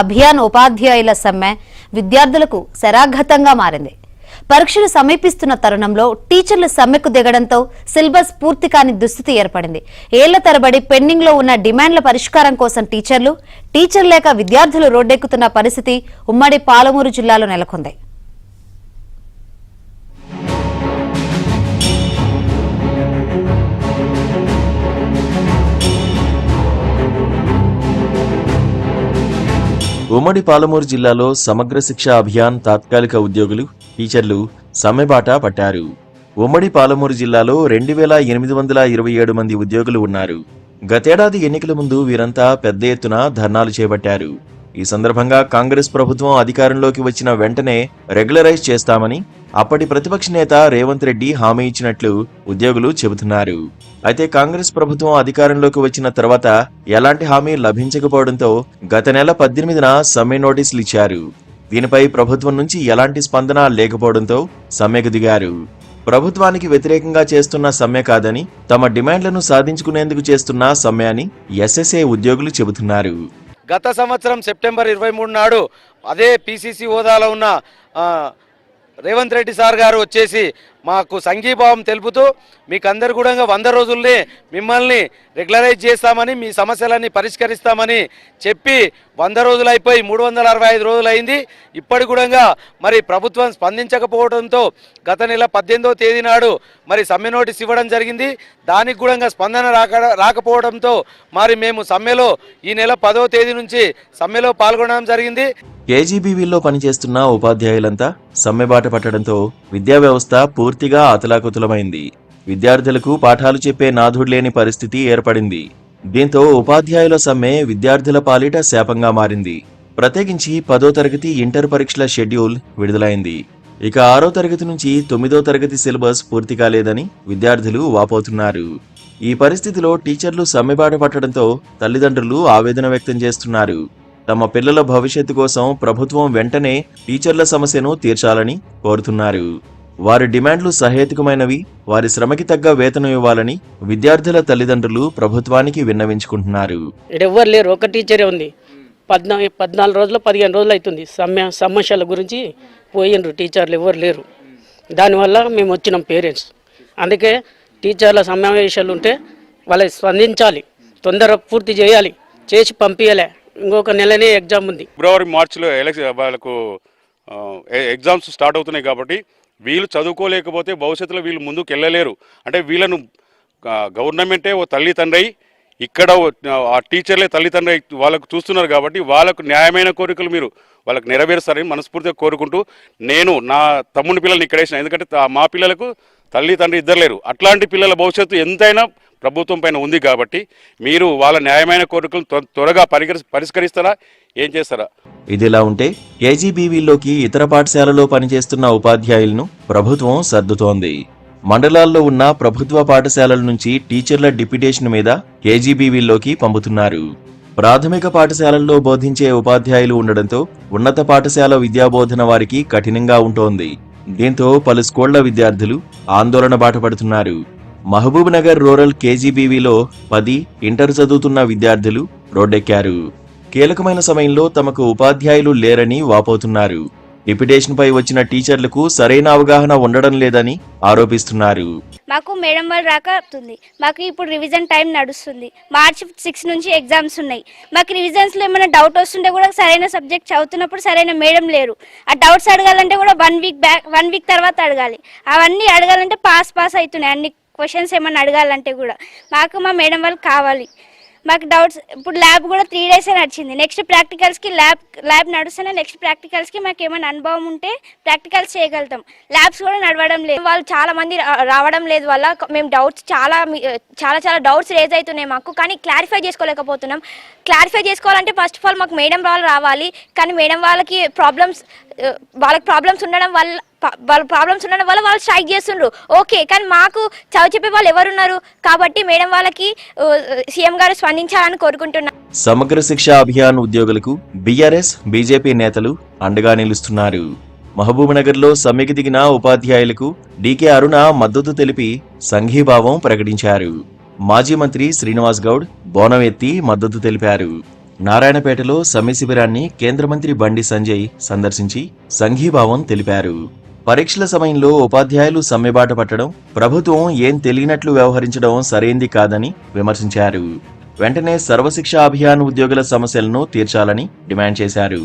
అభియాన్ ఉపాధ్యాయుల సమ్మె విద్యార్థులకు శరాఘాతంగా మారింది. పరీక్షలు సమీపిస్తున్న తరుణంలో టీచర్లు సమ్మెకు దిగడంతో సిలబస్ పూర్తి కాని దుస్థితి ఏర్పడింది. ఏళ్ల తరబడి పెండింగ్ లో ఉన్న డిమాండ్ల పరిష్కారం కోసం టీచర్ లేక విద్యార్థులు రోడ్డెక్కుతున్న పరిస్థితి ఉమ్మడి పాలమూరు జిల్లాలో నెలకొంది. ఉమ్మడి పాలమూరు జిల్లాలో సమగ్ర శిక్ష అభియాన్ తాత్కాలిక ఉద్యోగులు, టీచర్లు సమ్మెబాట పట్టారు. ఉమ్మడి పాలమూరు జిల్లాలో 2827 మంది ఉద్యోగులు ఉన్నారు. గతేడాది ఎన్నికల ముందు వీరంతా పెద్ద ఎత్తున ధర్నాలు చేపట్టారు. ఈ సందర్భంగా కాంగ్రెస్ ప్రభుత్వం అధికారంలోకి వచ్చిన వెంటనే రెగ్యులరైజ్ చేస్తామని అప్పటి ప్రతిపక్ష నేత రేవంత్ రెడ్డి హామీ ఇచ్చినట్లు ఉద్యోగులు చెబుతున్నారు. అయితే కాంగ్రెస్ ప్రభుత్వం అధికారంలోకి వచ్చిన తర్వాత ఎలాంటి హామీ లభించకపోవడంతో గత నెల 18న సమ్మె నోటీసులు ఇచ్చారు. దీనిపై ప్రభుత్వం నుంచి ఎలాంటి స్పందన లేకపోవడంతో సమ్మెకు దిగారు. ప్రభుత్వానికి వ్యతిరేకంగా చేస్తున్న సమ్మె కాదని, తమ డిమాండ్లను సాధించుకునేందుకు చేస్తున్న సమ్మె అని ఎస్ఎస్ఏ ఉద్యోగులు చెబుతున్నారు. గత సంవత్సరం సెప్టెంబర్ 23 నాడు అదే పిసిసి హోదాలో ఉన్న రేవంత్ రెడ్డి సార్ గారు వచ్చేసి మాకు సంఘీభావం తెలుపుతూ మీకందరు కూడా 100 రోజుల్ని మిమ్మల్ని రెగ్యులరైజ్ చేస్తామని, మీ సమస్యలన్నీ పరిష్కరిస్తామని చెప్పి 100 రోజులు అయిపోయి 365 రోజులు అయింది. ఇప్పటి కూడా మరి ప్రభుత్వం స్పందించకపోవడంతో గత నెల 18వ తేదీ నాడు మరి సమ్మె నోటీస్ ఇవ్వడం జరిగింది. దానికి కూడా స్పందన రాకపోవడంతో మరి మేము సమ్మెలో ఈ నెల 10వ తేదీ నుంచి సమ్మెలో పాల్గొనడం జరిగింది. కేజీబీవీలో పనిచేస్తున్న ఉపాధ్యాయులంతా సమ్మెబాట పట్టడంతో విద్యా వ్యవస్థ పూర్తిగా అతలాకుతలమైంది. విద్యార్థులకు పాఠాలు చెప్పే నాథుడు లేని పరిస్థితి ఏర్పడింది. దీంతో ఉపాధ్యాయుల సమ్మె విద్యార్థుల పాలిట శాపంగా మారింది. ప్రత్యేకించి 10వ తరగతి ఇంటర్ పరీక్షల షెడ్యూల్ విడుదలైంది. ఇక 6వ తరగతి నుంచి 9వ తరగతి సిలబస్ పూర్తి కాలేదని విద్యార్థులు వాపోతున్నారు. ఈ పరిస్థితిలో టీచర్లు సమ్మెబాట పట్టడంతో తల్లిదండ్రులు ఆవేదన వ్యక్తం చేస్తున్నారు. తమ పిల్లల భవిష్యత్తు కోసం ప్రభుత్వం వెంటనే టీచర్ల సమస్యను తీర్చాలని కోరుతున్నారు. వారి డిమాండ్లు సహేతుకమైనవి, వారి శ్రమకి తగ్గ వేతనం ఇవ్వాలని విద్యార్థుల తల్లిదండ్రులు ప్రభుత్వానికి విన్నవించుకుంటున్నారు. ఎవరు లేరు, ఒక టీచరే ఉంది. 14 రోజులు 15 రోజులు అవుతుంది సమస్యల గురించి పోయినరు, టీచర్లు ఎవరు లేరు. దానివల్ల మేము వచ్చినాం పేరెంట్స్. అందుకే టీచర్ల సమావేశాలు ఉంటే వాళ్ళకి స్పందించాలి, తొందరగా పూర్తి చేయాలి, చేసి పంపించలే. ఇంకొక నెలనే ఎగ్జామ్ ఉంది. ఫిబ్రవరి మార్చిలో వాళ్ళకు ఎగ్జామ్స్ స్టార్ట్ అవుతున్నాయి కాబట్టి వీళ్ళు చదువుకోలేకపోతే భవిష్యత్తులో వీళ్ళు ముందుకు వెళ్ళలేరు. అంటే వీళ్ళను గవర్నమెంటే ఓ తల్లి తండ్రి, ఇక్కడ ఆ టీచర్లే తల్లి తండ్రి వాళ్ళకు చూస్తున్నారు కాబట్టి వాళ్ళకు న్యాయమైన కోరికలు మీరు వాళ్ళకు నెరవేరుస్తారని మనస్ఫూర్తిగా కోరుకుంటూ నేను నా తమ్ముని పిల్లల్ని ఇక్కడ వేసిన. ఎందుకంటే మా పిల్లలకు తల్లి తండ్రి ఇద్దరు లేరు. అట్లాంటి పిల్లల భవిష్యత్తు ఎంతైనా ప్రభుత్వం పైన ఉంది కాబట్టి మీరు వాళ్ళ న్యాయమైన కోరికలు త్వరగా పరిష్కరిస్తారా, ఏం చేస్తారా? ఇదిలా ఉంటే కేజీబీవీలోకి ఇతర పాఠశాలలో పనిచేస్తున్న ఉపాధ్యాయులను ప్రభుత్వం సర్దుతోంది. మండలాల్లో ఉన్న ప్రభుత్వ పాఠశాలల నుంచి టీచర్ల డిప్యుటేషన్ మీద కేజీబీవీలోకి పంపుతున్నారు. ప్రాథమిక పాఠశాలల్లో బోధించే ఉపాధ్యాయులు ఉండడంతో ఉన్నత పాఠశాల విద్యాబోధన వారికి కఠినంగా ఉంటోంది. దీంతో పలు స్కూళ్ల విద్యార్థులు ఆందోళన బాట పడుతున్నారు. మహబూబ్ నగర్ రూరల్ కేజీబీవీలో 10 ఇంటర్ చదువుతున్న విద్యార్థులు రోడ్డెక్కారు. కీలకమైన సమయంలో తమకు ఉపాధ్యాయులు లేరని వాపోతున్నారు. డిప్యుటేషన్ పై వచ్చిన టీచర్లకు సరైన అవగాహన ఉండడం లేదని ఆరోపిస్తున్నారు. మాకు మేడం వాళ్ళు రాకపోతుంది. మాకు ఇప్పుడు రివిజన్ టైం నడుస్తుంది. మార్చి 6 నుంచి ఎగ్జామ్స్ ఉన్నాయి. మాకు రివిజన్స్లో ఏమైనా డౌట్ వస్తుంటే కూడా సరైన సబ్జెక్ట్ చదువుతున్నప్పుడు సరైన మేడం లేరు. ఆ డౌట్స్ అడగాలంటే కూడా 1 వీక్ తర్వాత అడగాలి. అవన్నీ అడగాలంటే పాస్ అవుతున్నాయి. అన్ని క్వశ్చన్స్ ఏమైనా అడగాలంటే కూడా మాకు మా మేడం వాళ్ళు కావాలి. మాకు డౌట్స్ ఇప్పుడు ల్యాబ్ కూడా 3 డేసే నడిచింది. నెక్స్ట్ ప్రాక్టికల్స్కి ల్యాబ్ నడుస్తేనే నెక్స్ట్ ప్రాక్టికల్స్కి మాకు ఏమైనా అనుభవం ఉంటే ప్రాక్టికల్స్ చేయగలుగుతాం. ల్యాబ్స్ కూడా నడవడం లేదు. వాళ్ళు చాలా మంది రావడం లేదు వల్ల మేము డౌట్స్ చాలా డౌట్స్ రేజ్ అవుతున్నాయి మాకు. కానీ క్లారిఫై చేసుకోలేకపోతున్నాం. క్లారిఫై చేసుకోవాలంటే ఫస్ట్ ఆఫ్ ఆల్ మాకు మేడం వాళ్ళు రావాలి. కానీ మేడం వాళ్ళకి ప్రాబ్లమ్స్ ఉండడం వల్ల వాళ్ళు స్ట్రైక్ చేస్తుండ్రు. ఓకే, కానీ మాకు చదువు చెప్పే వాళ్ళు ఎవరున్నారు? కాబట్టి మేడం వాళ్ళకి సీఎం గారు స్పందించాలని కోరుకుంటున్నారు. సమగ్ర శిక్ష అభియాన్ ఉద్యోగులకు బీఆర్ఎస్, బీజేపీ నేతలు అండగా నిలుస్తున్నారు. మహబూబ్ నగర్ లో సమ్మెకి దిగిన ఉపాధ్యాయులకు డీకే అరుణ మద్దతు తెలిపి సంఘీభావం ప్రకటించారు. మాజీ మంత్రి శ్రీనివాస్ గౌడ్ బోనం ఎత్తి మద్దతు తెలిపారు. నారాయణపేటలో సమ్మె శిబిరాన్ని కేంద్ర మంత్రి బండి సంజయ్ సందర్శించి సంఘీభావం తెలిపారు. పరీక్షల సమయంలో ఉపాధ్యాయులు సమ్మెబాట పట్టడం, ప్రభుత్వం ఏం తెలియనట్లు వ్యవహరించడం సరైంది కాదని విమర్శించారు. వెంటనే సర్వశిక్ష అభియాన్ ఉద్యోగుల సమస్యలను తీర్చాలని డిమాండ్ చేశారు.